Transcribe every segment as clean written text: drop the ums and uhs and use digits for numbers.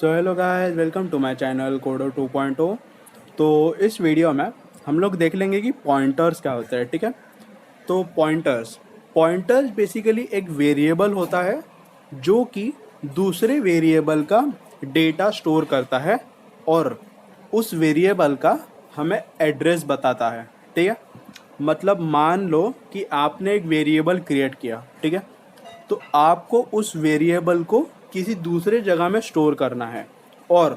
So hello guys, welcome to my channel कोडो 2.0। तो इस वीडियो में हम लोग देख लेंगे कि पॉइंटर्स क्या होता है। ठीक है, तो पॉइंटर्स पॉइंटर्स बेसिकली एक वेरिएबल होता है जो कि दूसरे वेरिएबल का डेटा स्टोर करता है और उस वेरिएबल का हमें एड्रेस बताता है। ठीक है, मतलब मान लो कि आपने एक वेरिएबल क्रिएट किया। ठीक है, तो आपको उस वेरिएबल को किसी दूसरे जगह में स्टोर करना है और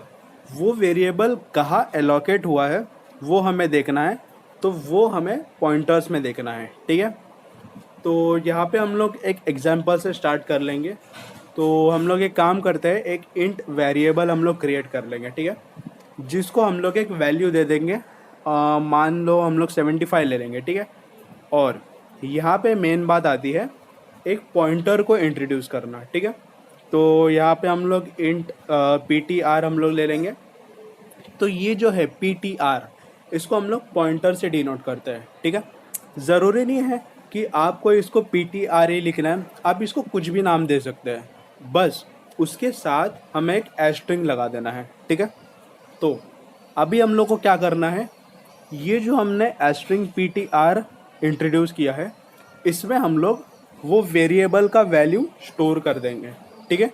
वो वेरिएबल कहाँ एलोकेट हुआ है वो हमें देखना है। तो वो हमें पॉइंटर्स में देखना है। ठीक है, तो यहाँ पे हम लोग एक एग्जांपल से स्टार्ट कर लेंगे। तो हम लोग एक काम करते हैं, एक इंट वेरिएबल हम लोग क्रिएट कर लेंगे। ठीक है, जिसको हम लोग एक वैल्यू दे देंगे। मान लो हम लोग 75 ले लेंगे। ठीक है, और यहाँ पे मेन बात आती है एक पॉइंटर को इंट्रोड्यूस करना। ठीक है, तो यहाँ पे हम लोग इंट PTR हम लोग ले लेंगे। तो ये जो है PTR, इसको हम लोग पॉइंटर से डिनोट करते हैं। ठीक है, ज़रूरी नहीं है कि आपको इसको PTR ही लिखना है, आप इसको कुछ भी नाम दे सकते हैं, बस उसके साथ हमें एक एस्ट्रिंग लगा देना है। ठीक है, तो अभी हम लोग को क्या करना है, ये जो हमने एस्ट्रिंग PTR इंट्रोड्यूस किया है, इसमें हम लोग वो वेरिएबल का वैल्यू स्टोर कर देंगे। ठीक है,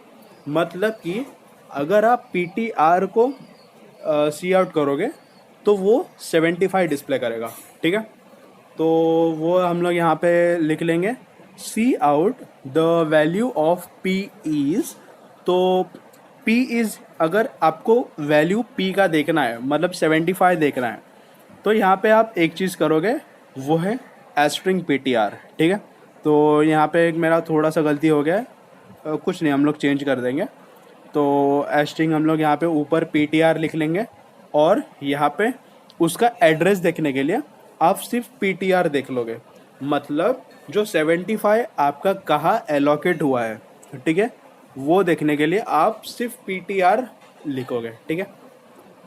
मतलब कि अगर आप PTR को सी आउट करोगे तो वो 75 डिस्प्ले करेगा। ठीक है, तो वो हम लोग यहाँ पे लिख लेंगे see out the value of P is. तो P इज़, अगर आपको वैल्यू P का देखना है, मतलब 75 देखना है, तो यहाँ पे आप एक चीज़ करोगे, वो है एस्ट्रिंग PTR। ठीक है, तो यहाँ पे एक मेरा थोड़ा सा गलती हो गया है, कुछ नहीं, हम लोग चेंज कर देंगे। तो एस्ट्रिंग हम लोग यहाँ पे ऊपर PTR लिख लेंगे और यहाँ पे उसका एड्रेस देखने के लिए आप सिर्फ PTR देख लोगे, मतलब जो 75 आपका कहाँ एलोकेट हुआ है। ठीक है, वो देखने के लिए आप सिर्फ PTR लिखोगे। ठीक है,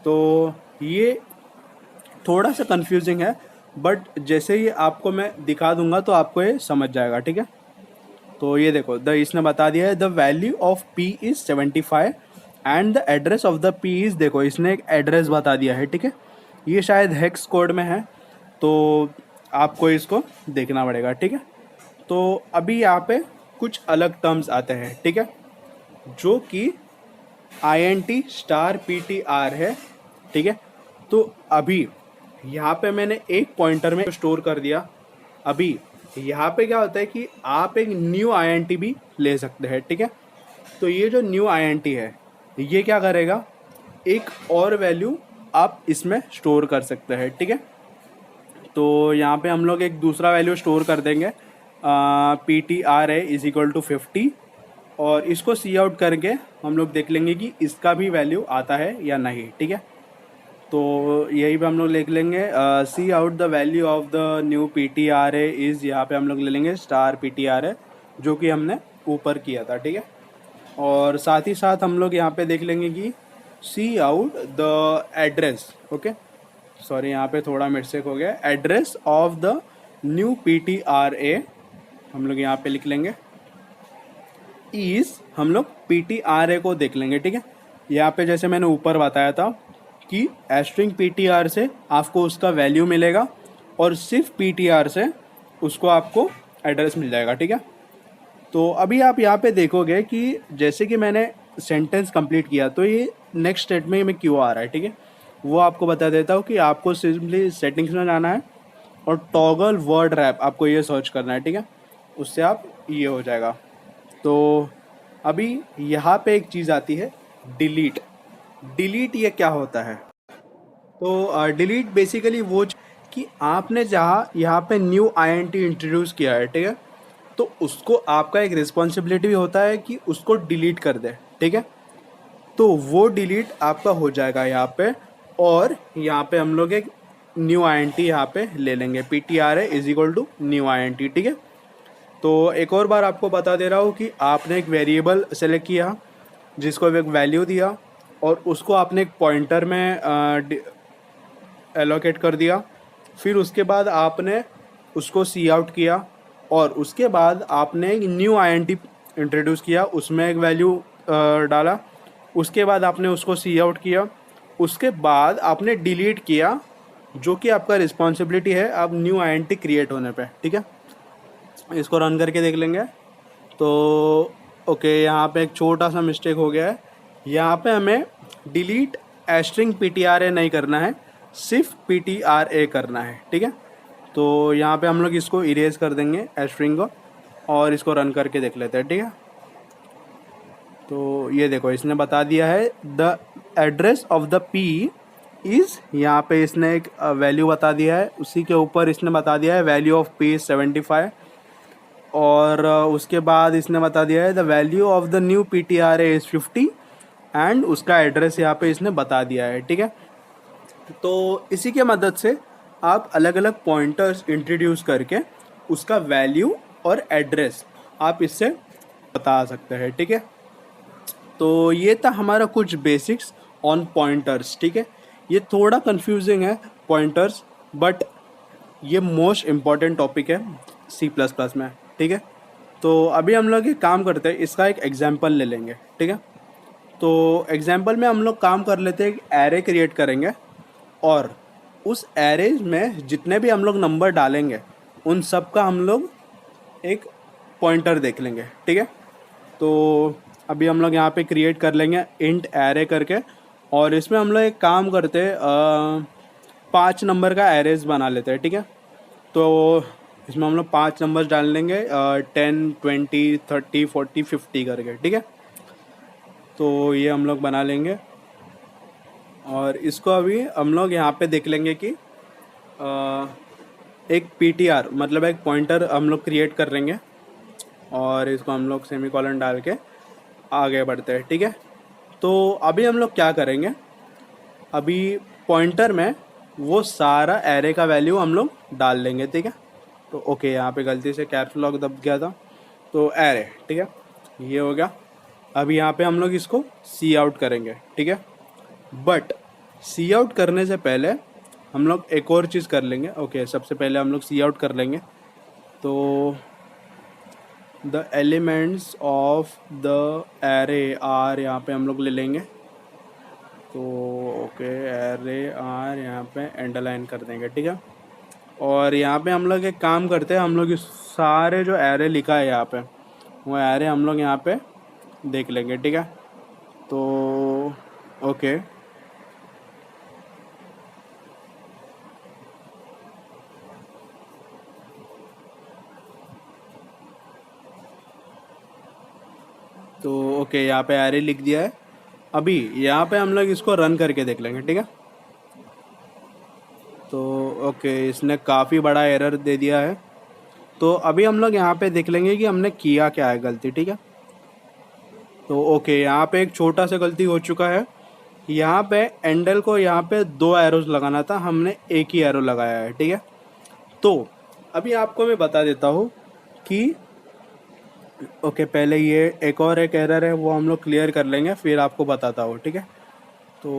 तो ये थोड़ा सा कंफ्यूजिंग है, बट जैसे ही आपको मैं दिखा दूंगा तो आपको ये समझ जाएगा। ठीक है, तो ये देखो, इसने बता दिया है the value of P is 75 and the address of the P is, देखो इसने एक एड्रेस बता दिया है। ठीक है, ये शायद हेक्स कोड में है, तो आपको इसको देखना पड़ेगा। ठीक है, तो अभी यहाँ पे कुछ अलग टर्म्स आते हैं। ठीक है, जो कि INT स्टार PTR है। ठीक है, तो अभी यहाँ पे मैंने एक पॉइंटर में स्टोर कर दिया। अभी यहाँ पे क्या होता है कि आप एक न्यू INT भी ले सकते हैं। ठीक है, तो ये जो न्यू INT है, ये क्या करेगा, एक और वैल्यू आप इसमें स्टोर कर सकते हैं। ठीक है, तो यहाँ पे हम लोग एक दूसरा वैल्यू स्टोर कर देंगे, PTR है इज इक्वल टू 50, और इसको सी आउट करके हम लोग देख लेंगे कि इसका भी वैल्यू आता है या नहीं। ठीक है, तो यही पे हम लोग लिख लेंगे see out the value of the new PTR है इज़, यहाँ पे हम लोग ले लेंगे स्टार PTR है, जो कि हमने ऊपर किया था। ठीक है, और साथ ही साथ हम लोग यहाँ पे देख लेंगे कि see out the address, okay sorry यहाँ पे थोड़ा मिस्टेक हो गया, address of the new PTRA हम लोग यहाँ पे लिख लेंगे इज़, हम लोग PTRA को देख लेंगे। ठीक है, यहाँ पे जैसे मैंने ऊपर बताया था कि एस्ट्रिंग PTR से आपको उसका वैल्यू मिलेगा और सिर्फ PTR से उसको आपको एड्रेस मिल जाएगा। ठीक है, तो अभी आप यहाँ पे देखोगे कि जैसे कि मैंने सेंटेंस कंप्लीट किया, तो ये नेक्स्ट स्टेटमेंट में क्यों आ रहा है। ठीक है, वो आपको बता देता हूँ कि आपको सिंपली सेटिंग्स में जाना है और टॉगल वर्ड रैप आपको ये सर्च करना है। ठीक है, उससे आप ये हो जाएगा। तो अभी यहाँ पे एक चीज़ आती है, डिलीट। डिलीट ये क्या होता है, तो डिलीट बेसिकली वो कि आपने जहाँ यहाँ पे न्यू INT इंट्रोड्यूस किया है। ठीक है, तो उसको आपका एक रिस्पॉन्सिबिलिटी भी होता है कि उसको डिलीट कर दे। ठीक है, तो वो डिलीट आपका हो जाएगा यहाँ पे, और यहाँ पे हम लोग एक न्यू INT यहाँ पे ले लेंगे, PTR है is equal to new INT। ठीक है, तो एक और बार आपको बता दे रहा हूँ कि आपने एक वेरिएबल सेलेक्ट किया, जिसको एक वैल्यू दिया, और उसको आपने एक पॉइंटर में एलोकेट कर दिया। फिर उसके बाद आपने उसको सी आउट किया और उसके बाद आपने एक न्यू INT इंट्रोड्यूस किया, उसमें एक वैल्यू डाला, उसके बाद आपने उसको सी आउट किया, उसके बाद आपने डिलीट किया, जो कि आपका रिस्पॉन्सिबिलिटी है अब न्यू आइडेंटिटी क्रिएट होने पे, ठीक है। इसको रन करके देख लेंगे। तो ओके, यहाँ पे एक छोटा सा मिस्टेक हो गया है। यहाँ पे हमें डिलीट एस्ट्रिंग PTRA नहीं करना है, सिर्फ PTRA करना है, ठीक है। तो यहाँ पे हम लोग इसको इरेज कर देंगे एस्ट्रिंग को, और इसको रन करके देख लेते हैं, ठीक है। तो ये देखो, इसने बता दिया है the address of the P is, यहाँ पे इसने एक वैल्यू बता दिया है, उसी के ऊपर इसने बता दिया है वैल्यू ऑफ P इज़ 75, और उसके बाद इसने बता दिया है the value of the new PTRA is 50, and उसका एड्रेस यहाँ पे इसने बता दिया है, ठीक है। तो इसी के मदद से आप अलग अलग पॉइंटर्स इंट्रोड्यूस करके उसका वैल्यू और एड्रेस आप इससे बता सकते हैं, ठीक है। तो ये था हमारा कुछ बेसिक्स ऑन पॉइंटर्स, ठीक है। ये थोड़ा कंफ्यूजिंग है पॉइंटर्स, बट ये मोस्ट इम्पॉर्टेंट टॉपिक है C++ में, ठीक है। तो अभी हम लोग एक काम करते हैं, इसका एक एग्जांपल ले लेंगे, ठीक है। तो एग्जांपल में हम लोग काम कर लेते हैं, एक एरे क्रिएट करेंगे, और उस एरेज में जितने भी हम लोग नंबर डालेंगे उन सब का हम लोग एक पॉइंटर देख लेंगे, ठीक है। तो अभी हम लोग यहाँ पे क्रिएट कर लेंगे इंट एरे करके, और इसमें हम लोग एक काम करते हैं, 5 नंबर का एरेज बना लेते हैं, ठीक है। तो इसमें हम लोग 5 नंबर्स डाल लेंगे, 10, 20, 30, 40, 50 करके, ठीक है। तो ये हम लोग बना लेंगे, और इसको अभी हम लोग यहाँ पे देख लेंगे कि एक PTR मतलब एक पॉइंटर हम लोग क्रिएट कर लेंगे, और इसको हम लोग सेमीकोलन डाल के आगे बढ़ते हैं, ठीक है। तो अभी हम लोग क्या करेंगे, अभी पॉइंटर में वो सारा एरे का वैल्यू हम लोग डाल लेंगे, ठीक है। तो ओके, यहाँ पे गलती से कैप्स लॉक दब गया था, तो एरे, ठीक है, ये हो गया। अभी यहाँ पे हम लोग इसको सी आउट करेंगे, ठीक है। बट सी आउट करने से पहले हम लोग एक और चीज़ कर लेंगे। ओके, सबसे पहले हम लोग सी आउट कर लेंगे। तो the elements of the array are यहाँ पे हम लोग ले लेंगे। तो ओके, एरे आर यहाँ पे अंडरलाइन कर देंगे, ठीक है। और यहाँ पे हम लोग एक काम करते हैं, हम लोग इस सारे जो एरे लिखा है यहाँ पे, वो एरे हम लोग यहाँ पे देख लेंगे, ठीक है। तो ओके, तो ओके, यहाँ पे एरे लिख दिया है। अभी यहाँ पे हम लोग इसको रन करके देख लेंगे, ठीक है। तो ओके, इसने काफ़ी बड़ा एरर दे दिया है। तो अभी हम लोग यहाँ पे देख लेंगे कि हमने किया क्या है गलती, ठीक है। तो ओके, यहाँ पे एक छोटा सा गलती हो चुका है। यहाँ पे एंडल को यहाँ पे 2 एरोज लगाना था, हमने एक ही एरो लगाया है, ठीक है। तो अभी आपको मैं बता देता हूँ कि ओके, पहले ये एक एरर है, वो हम लोग क्लियर कर लेंगे, फिर आपको बताता हूँ, ठीक है। तो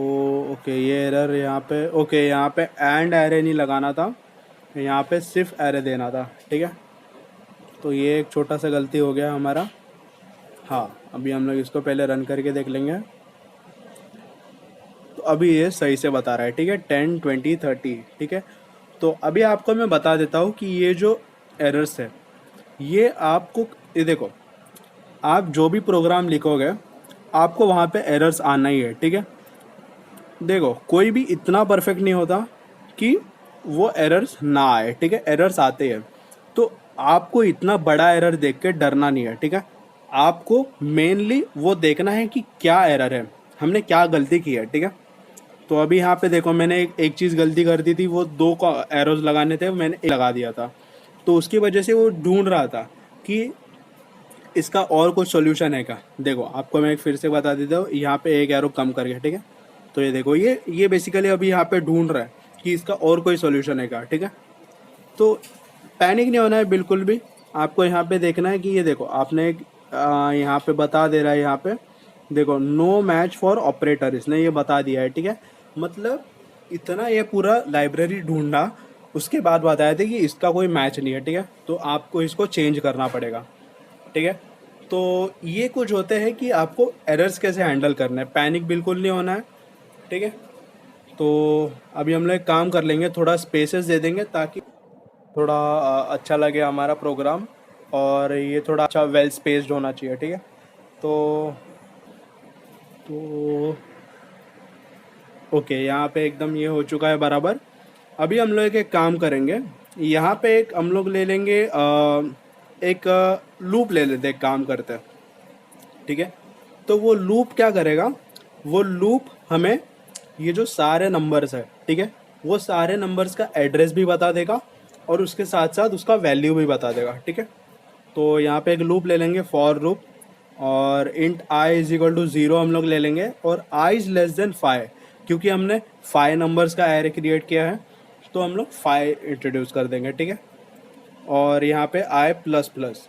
ओके, ये एरर यहाँ पे, ओके, यहाँ पे एंड एरे नहीं लगाना था, यहाँ पे सिर्फ एरे देना था, ठीक है। तो ये एक छोटा सा गलती हो गया हमारा। हाँ, अभी हम लोग इसको पहले रन करके देख लेंगे। तो अभी ये सही से बता रहा है, ठीक है, 10, 20, 30, ठीक है। तो अभी आपको मैं बता देता हूँ कि ये जो एरर्स है, ये आपको, ये देखो, आप जो भी प्रोग्राम लिखोगे आपको वहाँ पे एरर्स आना ही है, ठीक है। देखो, कोई भी इतना परफेक्ट नहीं होता कि वो एरर्स ना आए, ठीक है, एरर्स आते हैं। तो आपको इतना बड़ा एरर देख के डरना नहीं है, ठीक है। आपको मेनली वो देखना है कि क्या एरर है, हमने क्या गलती की है, ठीक है। तो अभी यहाँ पे देखो, मैंने एक चीज़ गलती कर दी थी, वो 2 का एरोज लगाने थे, मैंने एक लगा दिया था। तो उसकी वजह से वो ढूंढ रहा था कि इसका और कुछ सोल्यूशन है क्या। देखो, आपको मैं फिर से बता देता हूँ, यहाँ पे एक एरो कम करके, ठीक है। तो ये देखो, ये बेसिकली अभी यहाँ पे ढूंढ रहा है कि इसका और कोई सोल्यूशन है क्या, ठीक है। तो पैनिक नहीं होना है बिल्कुल भी। आपको यहाँ पे देखना है कि ये देखो, आपने एक यहाँ पे बता दे रहा है, यहाँ पे देखो, नो मैच फॉर ऑपरेटर, इसने ये बता दिया है, ठीक है। मतलब इतना ये पूरा लाइब्रेरी ढूंढा, उसके बाद बताया था कि इसका कोई मैच नहीं है, ठीक है। तो आपको इसको चेंज करना पड़ेगा, ठीक है। तो ये कुछ होते हैं कि आपको एरर्स कैसे हैंडल करना है, पैनिक बिल्कुल नहीं होना है, ठीक है। तो अभी हम लोग एक काम कर लेंगे, थोड़ा स्पेसेस दे देंगे ताकि थोड़ा अच्छा लगे हमारा प्रोग्राम, और ये थोड़ा अच्छा वेल स्पेस्ड होना चाहिए, ठीक है। तो तो ओके, यहाँ पे एकदम ये हो चुका है बराबर। अभी हम लोग एक काम करेंगे, यहाँ पे एक हम लोग ले लेंगे एक लूप ले लेते हैं, एक काम करते हैं, ठीक है। तो वो लूप क्या करेगा, वो लूप हमें ये जो सारे नंबर्स है, ठीक है, वो सारे नंबर्स का एड्रेस भी बता देगा और उसके साथ साथ उसका वैल्यू भी बता देगा, ठीक है। तो यहाँ पे एक लूप ले लेंगे, फॉर लूप, और int I is equal to 0 हम लोग ले लेंगे, और आई इज लेस देन 5, क्योंकि हमने 5 नंबर्स का एरे क्रिएट किया है, तो हम लोग 5 इंट्रोड्यूस कर देंगे, ठीक है। और यहाँ पे आई प्लस प्लस,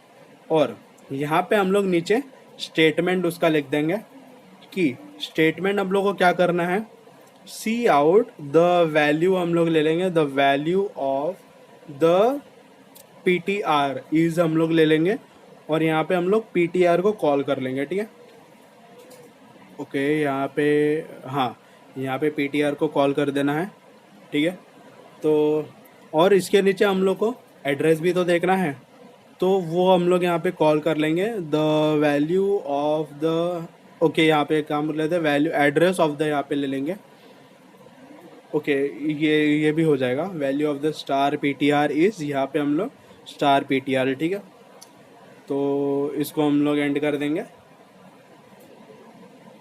और यहाँ पे हम लोग नीचे स्टेटमेंट उसका लिख देंगे कि स्टेटमेंट हम लोग को क्या करना है, सी आउट द वैल्यू हम लोग ले लेंगे, the value of the P T R is हम लोग ले लेंगे, और यहाँ पे हम लोग पी टी आर को कॉल कर लेंगे, ठीक है। ओके, यहाँ पे हाँ, यहाँ पे पी टी आर को कॉल कर देना है, ठीक है। तो और इसके नीचे हम लोग को एड्रेस भी तो देखना है, तो वो हम लोग यहाँ पे कॉल कर लेंगे, the value of the, okay, यहाँ पे एक काम कर लेते हैं, वैल्यू एड्रेस ऑफ द यहाँ पे ले लेंगे। ओके, ये भी हो जाएगा, value of the star P T R is, यहाँ पे हम लोग स्टार पी टी आर, ठीक है। तो इसको हम लोग एंड कर देंगे।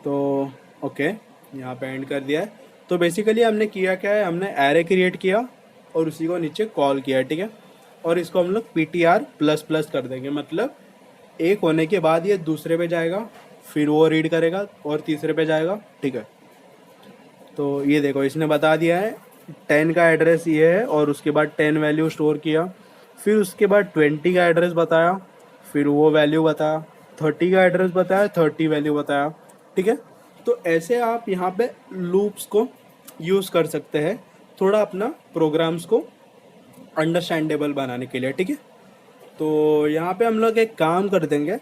तो ओके, यहाँ पे एंड कर दिया है। तो बेसिकली हमने किया क्या है, हमने एरे क्रिएट किया और उसी को नीचे कॉल किया, ठीक है। और इसको हम लोग P T R plus plus कर देंगे, मतलब एक होने के बाद ये दूसरे पे जाएगा, फिर वो रीड करेगा और तीसरे पे जाएगा, ठीक है। तो ये देखो, इसने बता दिया है 10 का एड्रेस ये है, और उसके बाद 10 वैल्यू स्टोर किया, फिर उसके बाद 20 का एड्रेस बताया, फिर वो वैल्यू बताया, 30 का एड्रेस बताया, 30 वैल्यू बताया, ठीक है। तो ऐसे आप यहाँ पे लूप्स को यूज़ कर सकते हैं, थोड़ा अपना प्रोग्राम्स को अंडरस्टैंडेबल बनाने के लिए, ठीक है। तो यहाँ पे हम लोग एक काम कर देंगे,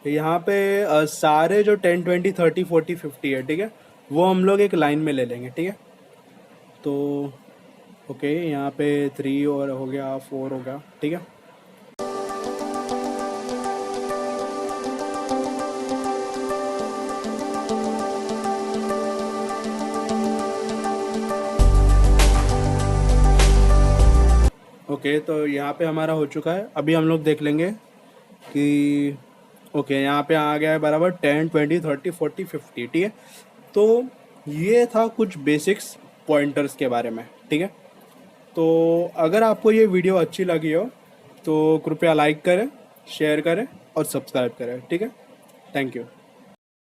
यहाँ पे सारे जो 10 20 30 40 50 है, ठीक है, वो हम लोग एक लाइन में ले लेंगे, ठीक है। तो ओके, यहाँ पे 3 और हो गया, 4 हो गया, ठीक है। ओके, तो यहाँ पे हमारा हो चुका है। अभी हम लोग देख लेंगे कि ओके, यहाँ पे आ गया है बराबर 10 20 30 40 50, ठीक है। तो ये था कुछ बेसिक्स पॉइंटर्स के बारे में, ठीक है। तो अगर आपको ये वीडियो अच्छी लगी हो तो कृपया लाइक करें, शेयर करें और सब्सक्राइब करें, ठीक है। Thank you.